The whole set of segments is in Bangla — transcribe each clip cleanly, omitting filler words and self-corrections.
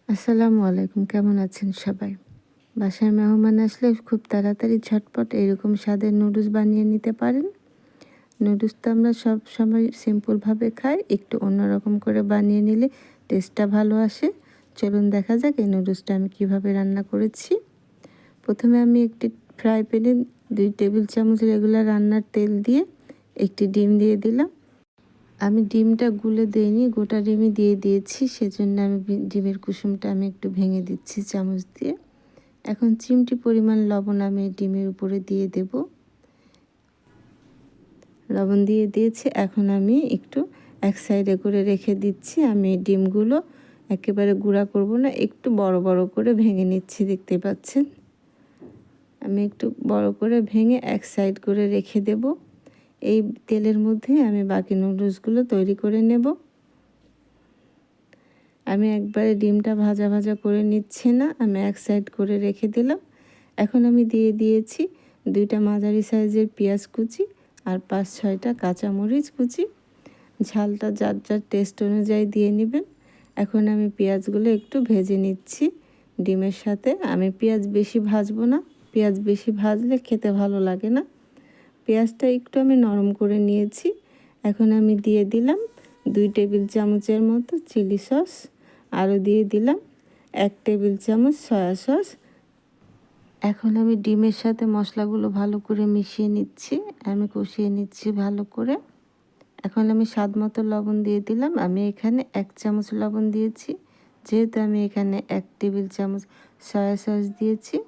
আসসালামু আলাইকুম, কেমন আছেন সবাই? বাসায় মেহমান আসলে খুব তাড়াতাড়ি ঝটপট এরকম স্বাদের নুডলস বানিয়ে নিতে পারেন। নুডলস তো আমরা সব সময় সিম্পলভাবে খাই, একটু অন্যরকম করে বানিয়ে নিলে টেস্টটা ভালো আসে। চলুন দেখা যাক এই নুডলসটা আমি কিভাবে রান্না করেছি। প্রথমে আমি একটি ফ্রাই প্যানে 2 টেবিল চামচ রেগুলার রান্নার তেল দিয়ে একটি ডিম দিয়ে দিলাম। আমি ডিমটা গুলে দেইনি, গোটা ডিমই দিয়ে দিয়েছি, সেজন্য আমি ডিমের কুসুমটা আমি একটু ভেঙে দিচ্ছি চামচ দিয়ে। এখন চিমটি পরিমাণ লবণ আমি ডিমের উপরে দিয়ে দেব। লবণ দিয়ে দিয়েছি, এখন আমি একটু এক সাইডে করে রেখে দিচ্ছি। আমি ডিমগুলো একেবারে গুঁড়া করব না, একটু বড় বড় করে ভেঙে নিচ্ছি, দেখতে পাচ্ছেন। আমি একটু বড় করে ভেঙে এক সাইড করে রেখে দেব। এই তেলের মধ্যে আমি বাকি নুডলসগুলো তৈরি করে নেব। আমি একবারে ডিমটা ভাজা ভাজা করে নিচ্ছি না, আমি এক সাইড করে রেখে দিলাম। এখন আমি দিয়ে দিয়েছি 2টা মাঝারি সাইজের পেঁয়াজ কুচি আর 5-6টা কাঁচামরিচ কুচি। ঝালটা যার যার টেস্ট অনুযায়ী দিয়ে নেবেন। এখন আমি পেঁয়াজগুলো একটু ভেজে নিচ্ছি ডিমের সাথে। আমি পেঁয়াজ বেশি ভাজবো না, পেঁয়াজ বেশি ভাজলে খেতে ভালো লাগে না। পেঁয়াজটা একটু আমি নরম করে নিয়েছি। এখন আমি দিয়ে দিলাম 2 টেবিল চামচের মতো চিলি সস, আরও দিয়ে দিলাম 1 টেবিল চামচ সয়া সস। এখন আমি ডিমের সাথে মশলাগুলো ভালো করে মিশিয়ে নিচ্ছি, আমি কষিয়ে নিচ্ছি ভালো করে। এখন আমি স্বাদ মতো লবণ দিয়ে দিলাম। আমি এখানে 1 চামচ লবণ দিয়েছি, যেহেতু আমি এখানে 1 টেবিল চামচ সয়া সস দিয়েছি।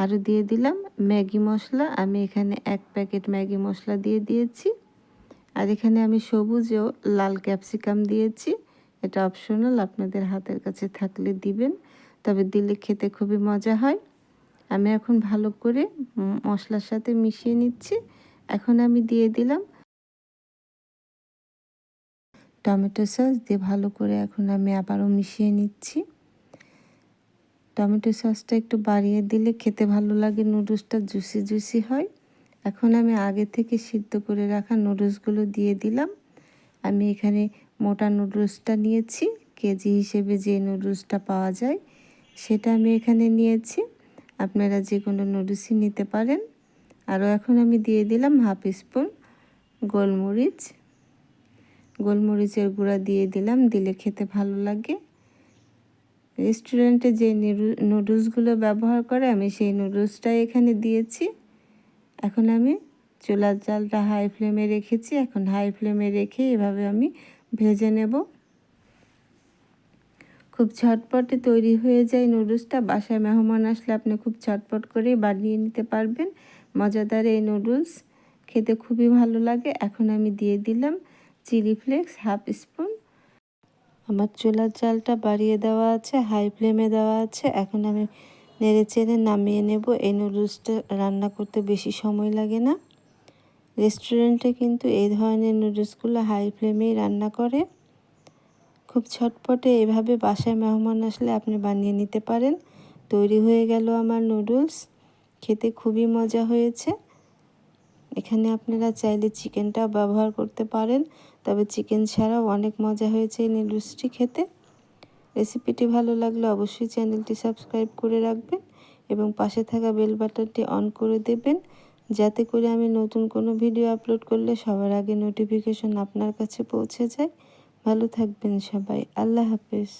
আরও দিয়ে দিলাম ম্যাগি মশলা, আমি এখানে 1 প্যাকেট ম্যাগি মশলা দিয়ে দিয়েছি। আর এখানে আমি সবুজ ও লাল ক্যাপসিকাম দিয়েছি, এটা অপশনাল, আপনাদের হাতের কাছে থাকলে দিবেন, তবে দিলে খেতে খুবই মজা হয়। আমি এখন ভালো করে মশলার সাথে মিশিয়ে নিচ্ছি। এখন আমি দিয়ে দিলাম টমেটো সস, দিয়ে ভালো করে এখন আমি আবারও মিশিয়ে নিচ্ছি। টমেটো সসটা একটু বাড়িয়ে দিলে খেতে ভালো লাগে, নুডলসটা জুসি জুসি হয়। এখন আমি আগে থেকে সিদ্ধ করে রাখা নুডলসগুলো দিয়ে দিলাম। আমি এখানে মোটা নুডলসটা নিয়েছি, কেজি হিসেবে যে নুডলসটা পাওয়া যায় সেটা আমি এখানে নিয়েছি। আপনারা যে কোনো নুডলসই নিতে পারেন। আরও এখন আমি দিয়ে দিলাম হাফ স্পুন গোলমরিচের গুঁড়া দিয়ে দিলাম, দিলে খেতে ভালো লাগে। রেস্টুরেন্টে যে নুডলসগুলো ব্যবহার করে আমি সেই নুডলসটাই এখানে দিয়েছি। এখন আমি চুলার জালটা হাই ফ্লেমে রেখেছি, এখন হাই ফ্লেমে রেখে এভাবে আমি ভেজে নেব। খুব ঝটপটে তৈরি হয়ে যায় নুডলসটা। বাসায় মেহমান আসলে আপনি খুব ঝটপট করেই বানিয়ে নিতে পারবেন মজাদার এই নুডলস, খেতে খুবই ভালো লাগে। এখন আমি দিয়ে দিলাম চিলি ফ্লেক্স হাফ স্পুন। আমার চুলার জালটা বাড়িয়ে দেওয়া আছে, হাই ফ্লেমে দেওয়া আছে। এখন আমি নেড়ে চেড়ে নামিয়ে নেব। এই নুডলসটা রান্না করতে বেশি সময় লাগে না। রেস্টুরেন্টে কিন্তু এই ধরনের নুডলসগুলো হাই ফ্লেমেই রান্না করে। খুব ঝটপটে এভাবে বাসায় মেহমান আসলে আপনি বানিয়ে নিতে পারেন। তৈরি হয়ে গেল আমার নুডলস, খেতে খুবই মজা হয়েছে। এখানে আপনারা চাইলে চিকেনটাও ব্যবহার করতে পারেন, তবে চিকেন ছাড়াও অনেক মজা হয়েছে এই নুডলসটি খেতে। রেসিপিটি ভালো লাগলে অবশ্যই চ্যানেলটি সাবস্ক্রাইব করে রাখবেন এবং পাশে থাকা বেল বাটনটি অন করে দেবেন, যাতে করে আমি নতুন কোনো ভিডিও আপলোড করলে সবার আগে নোটিফিকেশন আপনার কাছে পৌঁছে যায়। ভালো থাকবেন সবাই, আল্লাহ হাফেজ।